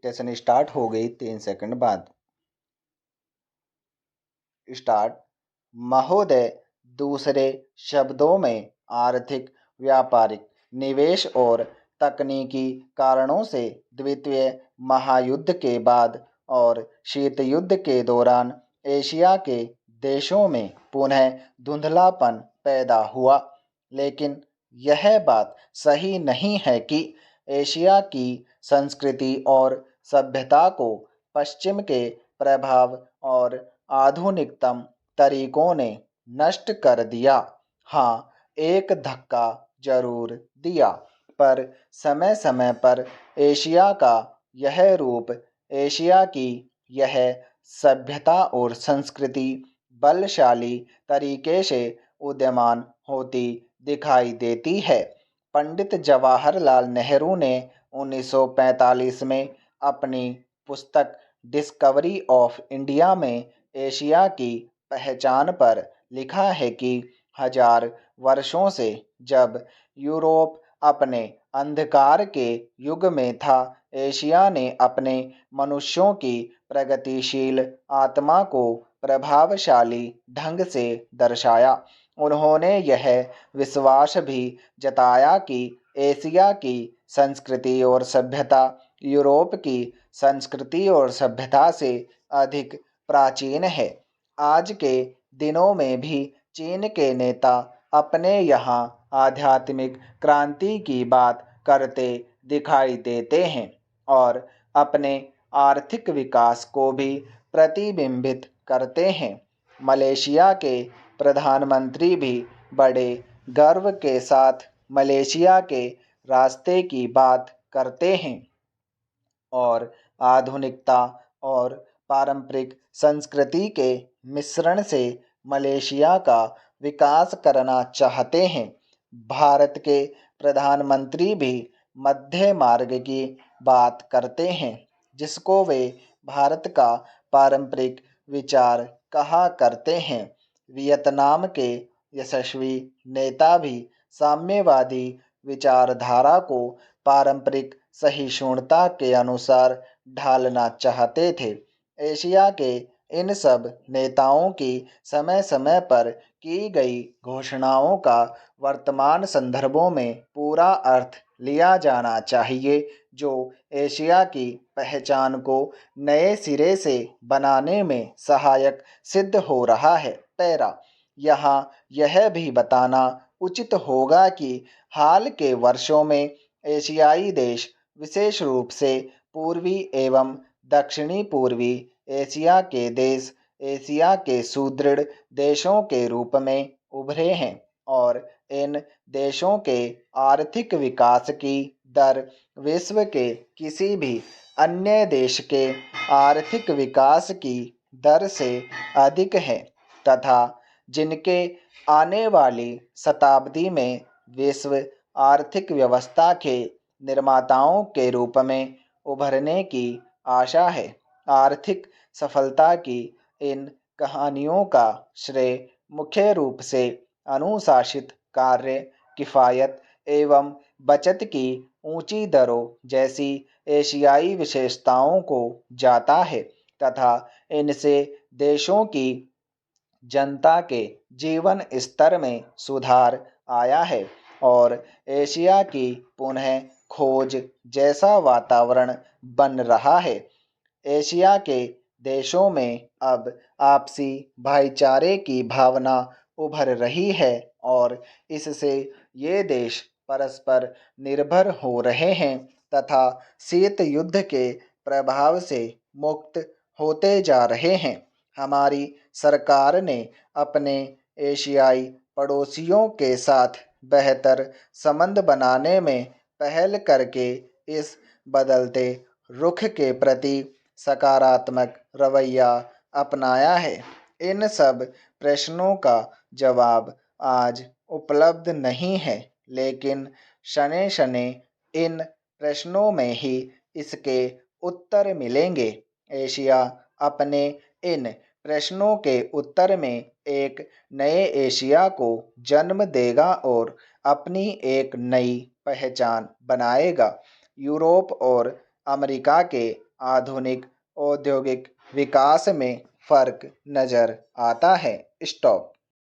Dictation start हो गई 3 second बाद। स्टार्ट। महोदय, दूसरे शब्दों में आर्थिक, व्यापारिक, निवेश और तकनीकी कारणों से द्वितीय महायुद्ध के बाद और शीत युद्ध के दौरान एशिया के देशों में पुनः धुंधलापन पैदा हुआ। लेकिन यह बात सही नहीं है कि एशिया की संस्कृति और सभ्यता को पश्चिम के प्रभाव और आधुनिकतम तरीकों ने नष्ट कर दिया। हाँ, एक धक्का जरूर दिया, पर समय समय पर एशिया का यह रूप, एशिया की यह सभ्यता और संस्कृति बलशाली तरीके से उदयमान होती दिखाई देती है। पंडित जवाहरलाल नेहरू ने 1945 में अपनी पुस्तक डिस्कवरी ऑफ इंडिया में एशिया की पहचान पर लिखा है कि हजार वर्षों से जब यूरोप अपने अंधकार के युग में था, एशिया ने अपने मनुष्यों की प्रगतिशील आत्मा को प्रभावशाली ढंग से दर्शाया। उन्होंने यह विश्वास भी जताया कि एशिया की संस्कृति और सभ्यता यूरोप की संस्कृति और सभ्यता से अधिक प्राचीन है। आज के दिनों में भी चीन के नेता अपने यहाँ आध्यात्मिक क्रांति की बात करते दिखाई देते हैं और अपने आर्थिक विकास को भी प्रतिबिंबित करते हैं। मलेशिया के प्रधानमंत्री भी बड़े गर्व के साथ मलेशिया के रास्ते की बात करते हैं और आधुनिकता और पारंपरिक संस्कृति के मिश्रण से मलेशिया का विकास करना चाहते हैं। भारत के प्रधानमंत्री भी मध्य मार्ग की बात करते हैं, जिसको वे भारत का पारंपरिक विचार कहा करते हैं। वियतनाम के यशस्वी नेता भी साम्यवादी विचारधारा को पारंपरिक सहिष्णुता के अनुसार ढालना चाहते थे। एशिया के इन सब नेताओं की समय समय पर की गई घोषणाओं का वर्तमान संदर्भों में पूरा अर्थ लिया जाना चाहिए, जो एशिया की पहचान को नए सिरे से बनाने में सहायक सिद्ध हो रहा है। पैरा। यहाँ यह भी बताना उचित होगा कि हाल के वर्षों में एशियाई देश, विशेष रूप से पूर्वी एवं दक्षिणी पूर्वी एशिया के देश, एशिया के सुदृढ़ देशों के रूप में उभरे हैं और इन देशों के आर्थिक विकास की दर विश्व के किसी भी अन्य देश के आर्थिक विकास की दर से अधिक है तथा जिनके आने वाली शताब्दी में विश्व आर्थिक व्यवस्था के निर्माताओं के रूप में उभरने की आशा है। आर्थिक सफलता की इन कहानियों का श्रेय मुख्य रूप से अनुशासित कार्य, किफ़ायत एवं बचत की ऊंची दरों जैसी एशियाई विशेषताओं को जाता है तथा इनसे देशों की जनता के जीवन स्तर में सुधार आया है और एशिया की पुनः खोज जैसा वातावरण बन रहा है। एशिया के देशों में अब आपसी भाईचारे की भावना उभर रही है और इससे ये देश परस्पर निर्भर हो रहे हैं तथा शीत युद्ध के प्रभाव से मुक्त होते जा रहे हैं। हमारी सरकार ने अपने एशियाई पड़ोसियों के साथ बेहतर संबंध बनाने में पहल करके इस बदलते रुख के प्रति सकारात्मक रवैया अपनाया है। इन सब प्रश्नों का जवाब आज उपलब्ध नहीं है, लेकिन शने शने इन प्रश्नों में ही इसके उत्तर मिलेंगे। एशिया अपने इन प्रश्नों के उत्तर में एक नए एशिया को जन्म देगा और अपनी एक नई पहचान बनाएगा। यूरोप और अमेरिका के आधुनिक औद्योगिक विकास में फर्क नजर आता है। स्टॉप।